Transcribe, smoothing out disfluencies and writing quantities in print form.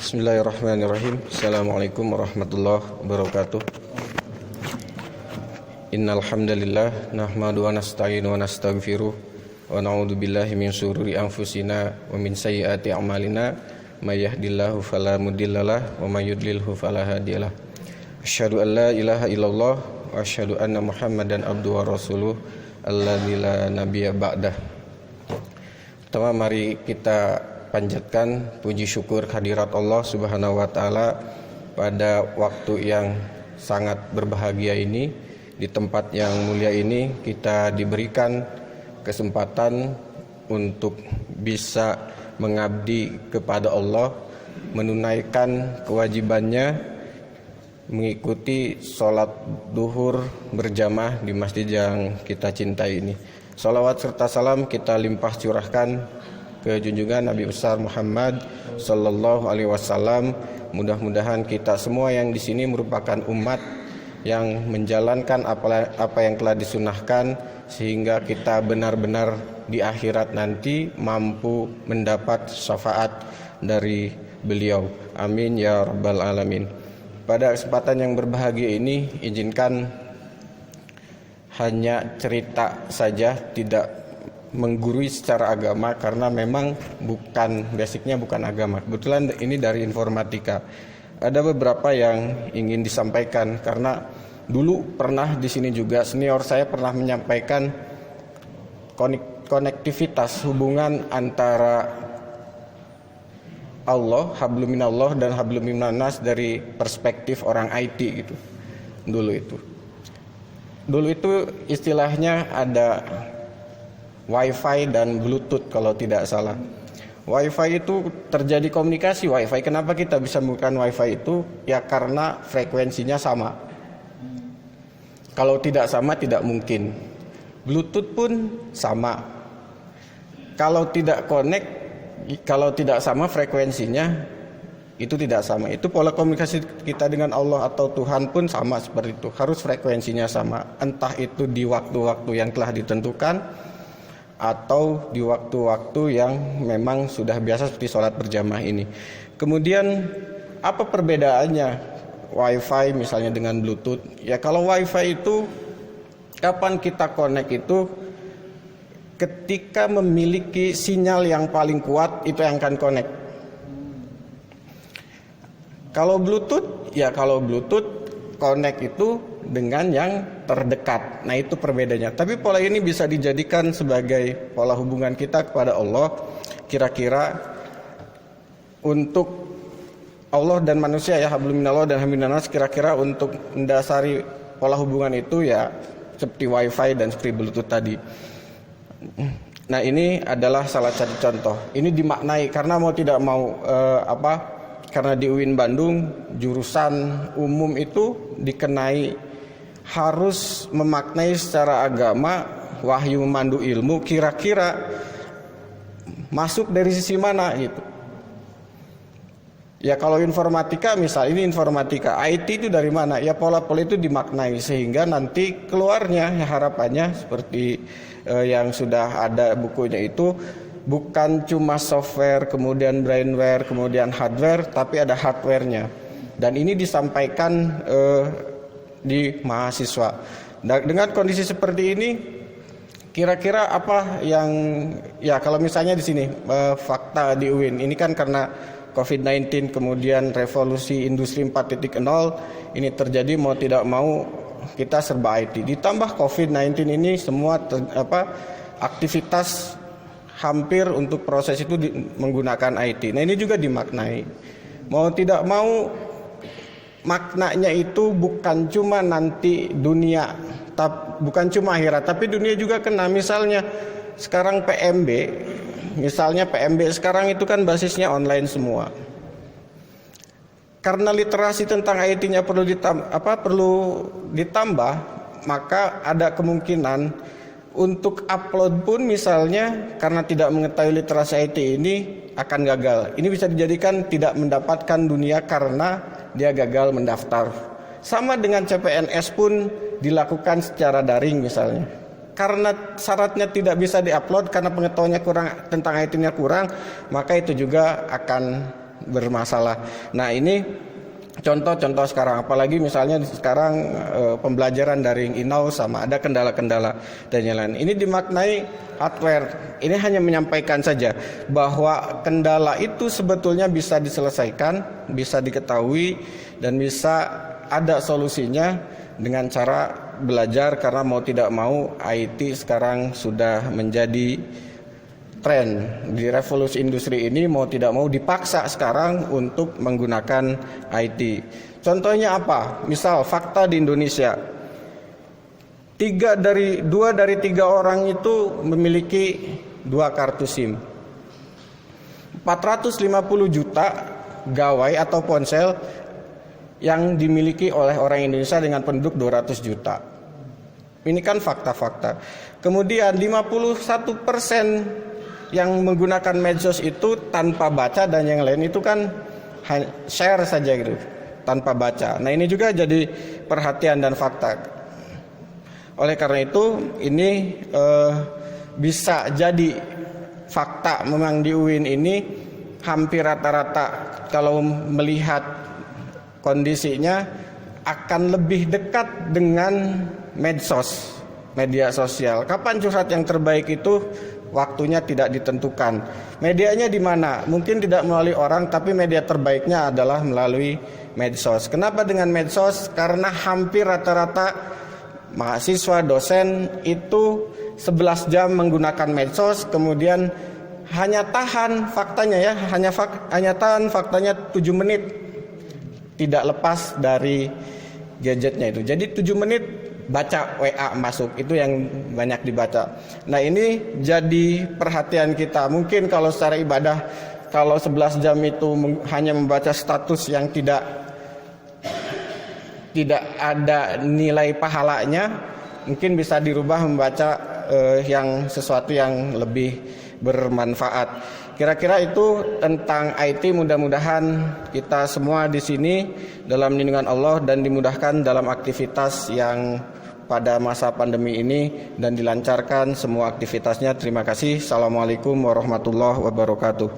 Bismillahirrahmanirrahim. Assalamualaikum warahmatullahi wabarakatuh. Innal hamdalillah nahmadu wa nasta'inu wa nastaghfiruh wa na'udzu billahi min syururi anfusina wa min sayyiati a'malina may yahdihillahu fala mudhillalah wa may yudlilhu fala hadiyalah. Asyhadu an la ilaha illallah wa asyhadu anna Muhammadan abduhu wa rasuluh alladzi la nabiyya ba'dah. Pertama, mari kita panjatkan puji syukur kehadirat Allah Subhanahu wa taala pada waktu yang sangat berbahagia ini, di tempat yang mulia ini kita diberikan kesempatan untuk bisa mengabdi kepada Allah, menunaikan kewajibannya, mengikuti sholat duhur berjamaah di masjid yang kita cintai ini. Salawat serta salam kita limpah curahkan ke junjungan Nabi besar Muhammad sallallahu alaihi wasallam. Mudah-mudahan kita semua yang di sini merupakan umat yang menjalankan apa yang telah disunahkan, sehingga kita benar-benar di akhirat nanti mampu mendapat syafaat dari beliau. Amin ya rabbal alamin. Pada kesempatan yang berbahagia ini, izinkan hanya cerita saja, tidak menggurui secara agama, karena memang basicnya bukan agama. Kebetulan ini dari informatika. Ada beberapa yang ingin disampaikan, karena dulu pernah di sini juga senior saya pernah menyampaikan konektivitas hubungan antara Allah, hablum minallah dan hablum minannas dari perspektif orang IT gitu. Dulu itu istilahnya ada Wi-Fi dan Bluetooth kalau tidak salah. Wi-Fi itu terjadi komunikasi Wi-Fi. Kenapa kita bisa menggunakan Wi-Fi itu? Ya karena frekuensinya sama. Kalau tidak sama tidak mungkin. Bluetooth pun sama. Kalau tidak tidak sama frekuensinya, itu tidak sama. Itu pola komunikasi kita dengan Allah atau Tuhan pun sama seperti itu. Harus frekuensinya sama. Entah itu di waktu-waktu yang telah ditentukan, atau di waktu-waktu yang memang sudah biasa seperti sholat berjamaah ini. Kemudian apa perbedaannya Wi-Fi misalnya dengan Bluetooth? Ya kalau Wi-Fi itu kapan kita connect itu ketika memiliki sinyal yang paling kuat, itu yang akan connect. Kalau Bluetooth connect itu dengan yang terdekat. Nah itu perbedaannya. Tapi pola ini bisa dijadikan sebagai pola hubungan kita kepada Allah. Kira-kira untuk Allah dan manusia, ya hablum minallah dan hablum minannas, kira-kira untuk mendasari pola hubungan itu ya seperti Wi-Fi dan seperti Bluetooth tadi. Nah ini adalah salah satu contoh. Ini dimaknai karena mau tidak mau karena di UIN Bandung jurusan umum itu dikenai harus memaknai secara agama, wahyu memandu ilmu, kira-kira masuk dari sisi mana gitu. Ya kalau informatika misal, ini informatika, IT itu dari mana? Ya pola-pola itu dimaknai sehingga nanti keluarnya ya harapannya seperti yang sudah ada bukunya itu, bukan cuma software, kemudian brainware, kemudian hardware, tapi ada hardware-nya. Dan ini disampaikan di mahasiswa. Dengan kondisi seperti ini, kira-kira apa yang kalau misalnya di sini fakta di UIN ini kan karena COVID-19 kemudian revolusi industri 4.0 ini terjadi, mau tidak mau kita serba IT. Ditambah COVID-19 ini semua aktivitas hampir untuk proses itu menggunakan IT. Nah ini juga dimaknai. Mau tidak mau maknanya itu bukan cuma nanti dunia, bukan cuma akhirat, tapi dunia juga kena. Misalnya sekarang PMB sekarang itu kan basisnya online semua. Karena literasi tentang IT-nya perlu ditambah, maka ada kemungkinan untuk upload pun misalnya karena tidak mengetahui literasi IT ini akan gagal. Ini bisa dijadikan tidak mendapatkan dunia karena dia gagal mendaftar. Sama dengan CPNS pun dilakukan secara daring misalnya. Karena syaratnya tidak bisa diupload karena pengetahuannya kurang tentang IT-nya kurang, maka itu juga akan bermasalah. Nah, ini contoh-contoh sekarang, apalagi misalnya sekarang pembelajaran daring in-house sama ada kendala-kendala dan yang lain. Ini dimaknai hardware. Ini hanya menyampaikan saja bahwa kendala itu sebetulnya bisa diselesaikan, bisa diketahui dan bisa ada solusinya dengan cara belajar, karena mau tidak mau IT sekarang sudah menjadi tren di revolusi industri ini, mau tidak mau dipaksa sekarang untuk menggunakan IT. Contohnya apa? Misal fakta di Indonesia, 2 dari 3 orang itu memiliki 2 kartu SIM. 450 juta gawai atau ponsel yang dimiliki oleh orang Indonesia dengan penduduk 200 juta. Ini kan fakta-fakta. Kemudian 51% yang menggunakan medsos itu tanpa baca, dan yang lain itu kan share saja gitu, tanpa baca. Nah, ini juga jadi perhatian dan fakta. Oleh karena itu ini bisa jadi fakta memang di UIN ini hampir rata-rata kalau melihat kondisinya akan lebih dekat dengan medsos, media sosial. Kapan curhat yang terbaik itu? Waktunya tidak ditentukan. Medianya di mana? Mungkin tidak melalui orang, tapi media terbaiknya adalah melalui medsos. Kenapa dengan medsos? Karena hampir rata-rata mahasiswa, dosen itu 11 jam menggunakan medsos, kemudian hanya tahan faktanya 7 menit tidak lepas dari gadgetnya itu. Jadi 7 menit baca WA masuk, itu yang banyak dibaca. Nah, ini jadi perhatian kita. Mungkin kalau secara ibadah, kalau 11 jam itu hanya membaca status yang tidak ada nilai pahalanya, mungkin bisa dirubah membaca yang sesuatu yang lebih bermanfaat. Kira-kira itu tentang IT. Mudah-mudahan kita semua di sini dalam lindungan Allah dan dimudahkan dalam aktivitas yang pada masa pandemi ini dan dilancarkan semua aktivitasnya. Terima kasih. Assalamualaikum warahmatullahi wabarakatuh.